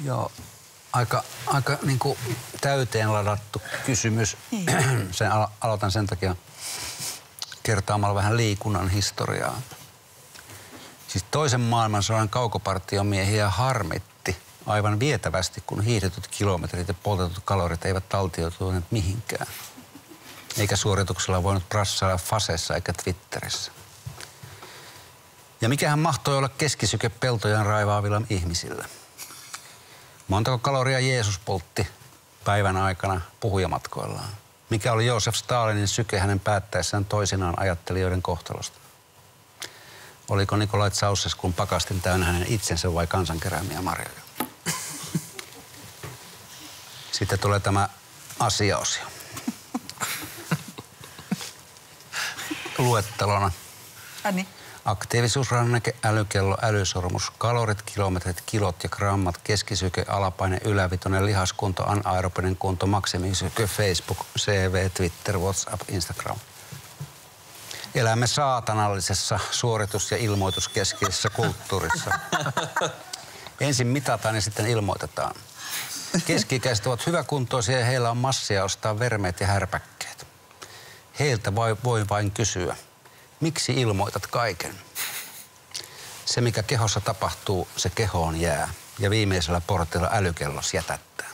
Joo, aika niin kuin täyteen ladattu kysymys. Sen aloitan sen takia kertaamalla vähän liikunnan historiaa. Siis toisen maailmansodan kaukopartiomiehiä harmitti aivan vietävästi, kun hiihdetyt kilometrit ja poltetut kalorit eivät taltioituneet mihinkään. Eikä suorituksella voinut brassailla Fasessa eikä Twitterissä. Ja mikähän mahtoi olla keskisyke peltojaan raivaavilla ihmisillä? Montako kaloria Jeesus poltti päivän aikana puhujamatkoillaan? Mikä oli Joosef Stalinin syke hänen päättäessään toisinaan ajattelijoiden kohtalosta? Oliko Nikolai Ceausescun pakastin täynnä hänen itsensä vai kansan keräämiä marjoja? Sitten tulee tämä asiaosio. Luettelona. Aktiivisuusranneke, älykello, älysormus, kalorit, kilometrit, kilot ja grammat, keskisyke, alapaine, ylävitonen, lihaskunto, anaerobinen kunto, maksimisyke, Facebook, CV, Twitter, WhatsApp, Instagram. Elämme saatanallisessa suoritus- ja ilmoituskeskeisessä kulttuurissa. Ensin mitataan ja sitten ilmoitetaan. Keski-ikäiset ovat hyväkuntoisia ja heillä on massia ostaa vermeet ja härpäkkeet. Heiltä voi vain kysyä. Miksi ilmoitat kaiken? Se, mikä kehossa tapahtuu, se kehoon jää. Ja viimeisellä portilla älykellos jätättää.